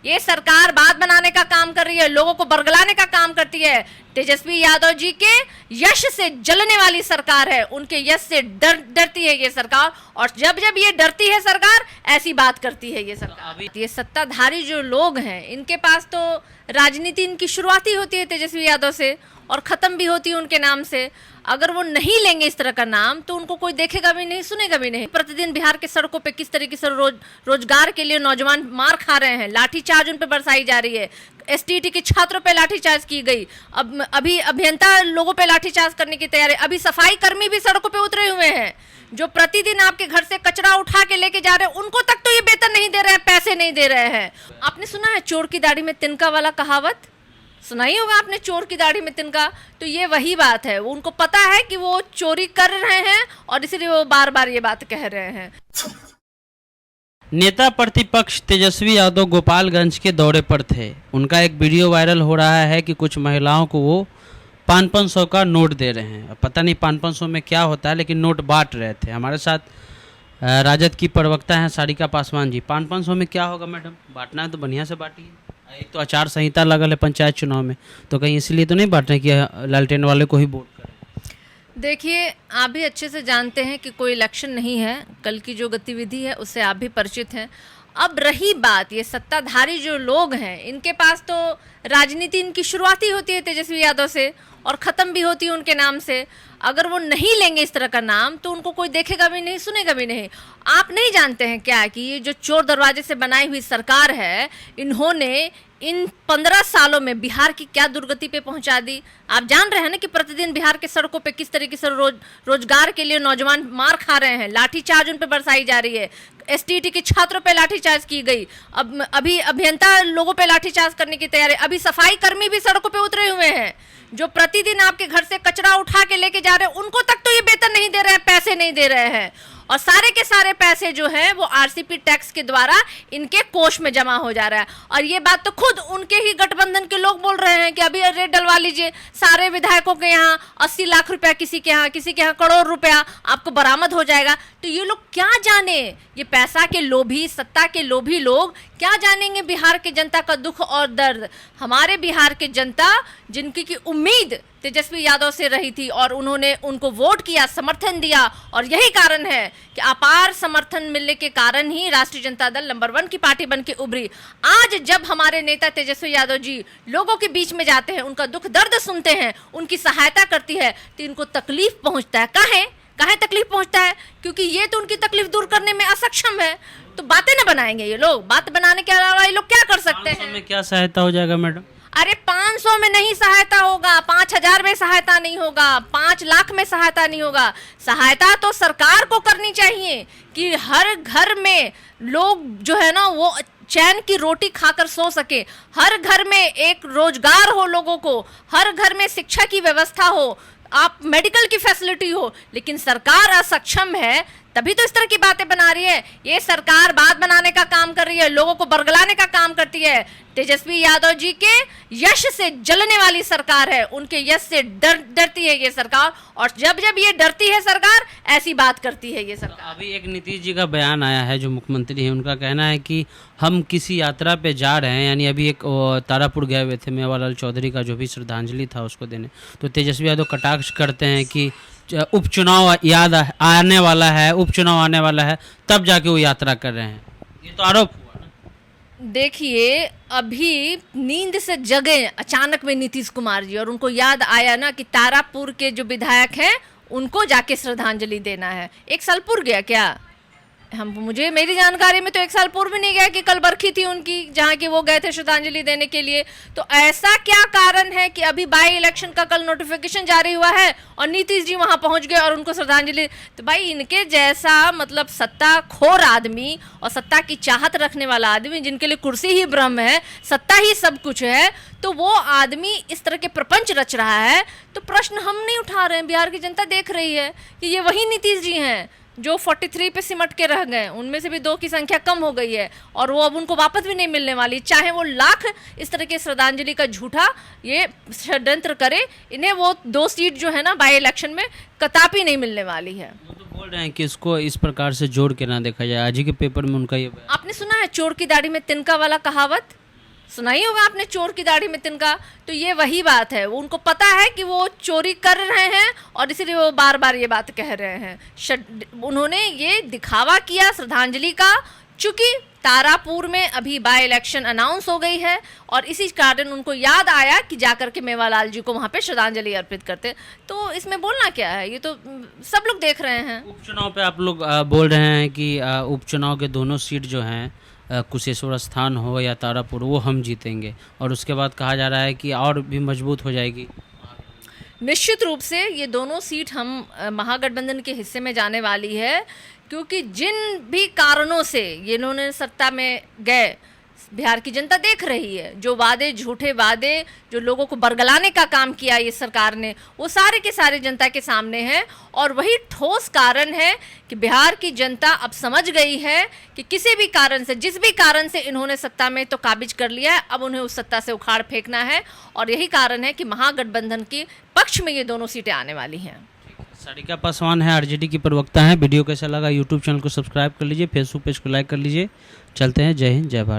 ये सरकार बात बनाने का काम कर रही है, लोगों को बरगलाने का काम करती है। तेजस्वी यादव जी के यश से जलने वाली सरकार है, उनके यश से डरती है ये सरकार, और जब जब ये डरती है सरकार ऐसी बात करती है ये सरकार। ये सत्ताधारी जो लोग हैं इनके पास तो राजनीति इनकी शुरुआती होती है तेजस्वी यादव से और खत्म भी होती है उनके नाम से। अगर वो नहीं लेंगे इस तरह का नाम तो उनको कोई देखेगा भी नहीं, सुनेगा भी नहीं। प्रतिदिन बिहार के सड़कों पे किस तरीके से रोजगार के लिए नौजवान मार खा रहे हैं, लाठीचार्ज उन पे बरसाई जा रही है। एसटीटी के छात्रों पे लाठीचार्ज की गई, अब अभी अभियंता लोगों पे लाठीचार्ज करने की तैयारी, अभी सफाई कर्मी भी सड़कों पे उतरे हुए हैं जो प्रतिदिन आपके घर से कचरा उठा के लेके जा रहे हैं, उनको तक तो ये वेतन नहीं दे रहे हैं, पैसे नहीं दे रहे हैं। आपने सुना है चोर की दाढ़ी में तिनका वाला कहावत? सुनाई होगा आपने, चोर की दाढ़ी में तिनका। तो ये वही बात है, उनको पता है कि वो चोरी कर रहे हैं और इसलिए वो बार बार ये बात कह रहे हैं। नेता प्रतिपक्ष तेजस्वी यादव गोपालगंज के दौरे पर थे। उनका एक वीडियो वायरल हो रहा है कि कुछ महिलाओं को वो 500 का नोट दे रहे हैं। पता नहीं 500 में क्या होता है, लेकिन नोट बांट रहे थे। हमारे साथ राजद की प्रवक्ता हैं सारिका पासवान जी। 500 में क्या होगा मैडम? बांटना है तो बढ़िया से बांटिए। एक तो आचार संहिता लगल है पंचायत चुनाव में, तो कहीं इसलिए तो नहीं बांट रहे कि लालटेन वाले को ही वोट करें? देखिए, आप भी अच्छे से जानते हैं कि कोई इलेक्शन नहीं है, कल की जो गतिविधि है उससे आप भी परिचित हैं। अब रही बात ये सत्ताधारी जो लोग हैं इनके पास तो राजनीति इनकी शुरुआती होती है तेजस्वी यादव से और ख़त्म भी होती है उनके नाम से। अगर वो नहीं लेंगे इस तरह का नाम तो उनको कोई देखेगा भी नहीं, सुनेगा भी नहीं। आप नहीं जानते हैं क्या कि ये जो चोर दरवाजे से बनाई हुई सरकार है, इन्होंने इन 15 सालों में बिहार की क्या दुर्गति पे पहुंचा दी। आप जान रहे हैं ना कि प्रतिदिन बिहार के सड़कों पे किस तरीके से रोजगार के लिए नौजवान मार खा रहे हैं, लाठीचार्ज उन पे बरसाई जा रही है। एसटीटी के छात्रों पे लाठीचार्ज की गई, अब अभी अभियंता लोगों पे लाठीचार्ज करने की तैयारी, अभी सफाई कर्मी भी सड़कों पे उतरे हुए हैं जो प्रतिदिन आपके घर से कचरा उठा के लेके जा रहे हैं, उनको तक तो ये वेतन नहीं दे रहे हैं, पैसे नहीं दे रहे हैं। और सारे के सारे पैसे जो हैं वो आरसीपी टैक्स के द्वारा इनके कोष में जमा हो जा रहा है। और ये बात तो खुद उनके ही गठबंधन के लोग बोल रहे हैं कि अभी रेट डलवा लीजिए, सारे विधायकों के यहाँ 80 लाख रुपया, किसी के यहाँ करोड़ रुपया आपको बरामद हो जाएगा। तो ये लोग क्या जाने, ये पैसा के लोभी, सत्ता के लोभी लोग क्या जानेंगे बिहार के जनता का दुख और दर्द। हमारे बिहार के जनता जिनकी की उम्मीद तेजस्वी यादव से रही थी और उन्होंने उनको वोट किया, समर्थन दिया, और यही कारण है कि अपार समर्थन मिलने के कारण ही राष्ट्रीय जनता दल नंबर 1 की पार्टी बन के उभरी। आज जब हमारे नेता तेजस्वी यादव जी लोगों के बीच में जाते हैं, उनका दुख दर्द सुनते हैं, उनकी सहायता करती है, तो इनको तकलीफ पहुंचता है। काहे तकलीफ पहुंचता है? क्योंकि ये तो उनकी तकलीफ दूर करने में असक्षम है। तो बातें न बनाएंगे ये लोग, बात बनाने के अलावा ये लोग क्या कर सकते हैं? में क्या सहायता हो जाएगा मैडम? अरे 500 में नहीं सहायता होगा, 5000 में सहायता नहीं होगा, 5 लाख में सहायता नहीं होगा। सहायता तो सरकार को करनी चाहिए कि हर घर में लोग जो है ना वो चैन की रोटी खाकर सो सके, हर घर में एक रोजगार हो लोगों को, हर घर में शिक्षा की व्यवस्था हो, आप मेडिकल की फैसिलिटी हो। लेकिन सरकार असक्षम है, तभी तो इस तरह की बातें बना रही है। ये सरकार बात बनाने का काम कर रही है, लोगों को बरगलाने का काम करती है। तेजस्वी यादव जी के यश से जलने वाली सरकार है, उनके यश से डरती है ये सरकार, और जब जब ये डरती है सरकार ऐसी बात करती है ये सरकार। अभी एक नीतीश जी का बयान आया है, जो मुख्यमंत्री हैं, उनका कहना है कि हम किसी यात्रा पे जा रहे हैं, यानी अभी एक तारापुर गए हुए थे मेवालाल चौधरी का जो भी श्रद्धांजलि था उसको देने। तो तेजस्वी यादव कटाक्ष करते हैं कि उपचुनाव याद आने वाला है, उपचुनाव आने वाला है, तब जाके वो यात्रा कर रहे हैं। ये तो आरोप हुआ ना। देखिए, अभी नींद से जगे अचानक में नीतीश कुमार जी, और उनको याद आया ना कि तारापुर के जो विधायक हैं उनको जाके श्रद्धांजलि देना है। 1 साल पूर्व गया क्या? मुझे मेरी जानकारी में तो 1 साल पूर्व नहीं गया कि कल बरखी थी उनकी जहाँ की वो गए थे श्रद्धांजलि देने के लिए। तो ऐसा क्या कारण है कि अभी बाई इलेक्शन का कल नोटिफिकेशन जारी हुआ है और नीतीश जी वहाँ पहुँच गए और उनको श्रद्धांजलि? तो भाई इनके जैसा मतलब सत्ता खोर आदमी और सत्ता की चाहत रखने वाला आदमी, जिनके लिए कुर्सी ही ब्रह्म है, सत्ता ही सब कुछ है, तो वो आदमी इस तरह के प्रपंच रच रहा है। तो प्रश्न हम नहीं उठा रहे हैं, बिहार की जनता देख रही है कि ये वही नीतीश जी हैं जो 43 पे सिमट के रह गए। उनमें से भी 2 की संख्या कम हो गई है और वो अब उनको वापस भी नहीं मिलने वाली। चाहे वो लाख इस तरह के श्रद्धांजलि का झूठा ये षड्यंत्र करे, इन्हें वो 2 सीट जो है ना बाई इलेक्शन में कतई नहीं मिलने वाली है। वो तो बोल रहे हैं कि इसको इस प्रकार से जोड़ के ना देखा जाए। आज ही के पेपर में उनका ये आपने सुना है चोर की दाढ़ी में तिनका वाला कहावत? सुना ही होगा आपने चोर की दाढ़ी में तिनका। तो ये वही बात है, उनको पता है कि वो चोरी कर रहे हैं और इसीलिए वो बार बार ये बात कह रहे हैं। उन्होंने ये दिखावा किया श्रद्धांजलि का, चूंकि तारापुर में अभी बाय इलेक्शन अनाउंस हो गई है और इसी कारण उनको याद आया कि जाकर के मेवालाल जी को वहाँ पे श्रद्धांजलि अर्पित करते। तो इसमें बोलना क्या है, ये तो सब लोग देख रहे हैं। उपचुनाव पे आप लोग बोल रहे हैं कि उपचुनाव के दोनों सीट जो हैं, कुशेश्वर स्थान हो या तारापुर, वो हम जीतेंगे, और उसके बाद कहा जा रहा है कि और भी मजबूत हो जाएगी। निश्चित रूप से ये दोनों सीट हम महागठबंधन के हिस्से में जाने वाली है, क्योंकि जिन भी कारणों से ये इन्होंने सत्ता में गए, बिहार की जनता देख रही है। जो वादे, झूठे वादे, जो लोगों को बरगलाने का काम किया ये सरकार ने, वो सारे के सारे जनता के सामने हैं। और वही ठोस कारण है कि बिहार की जनता अब समझ गई है कि किसी भी कारण से, जिस भी कारण से इन्होंने सत्ता में तो काबिज कर लिया है, अब उन्हें उस सत्ता से उखाड़ फेंकना है। और यही कारण है कि महागठबंधन के पक्ष में ये दोनों सीटें आने वाली हैं। सारिका पासवान है, आरजेडी की प्रवक्ता हैं। वीडियो कैसा लगा यूट्यूब चैनल को सब्सक्राइब कर लीजिए, फेसबुक पेज को लाइक कर लीजिए। चलते हैं, जय हिंद, जय भारत।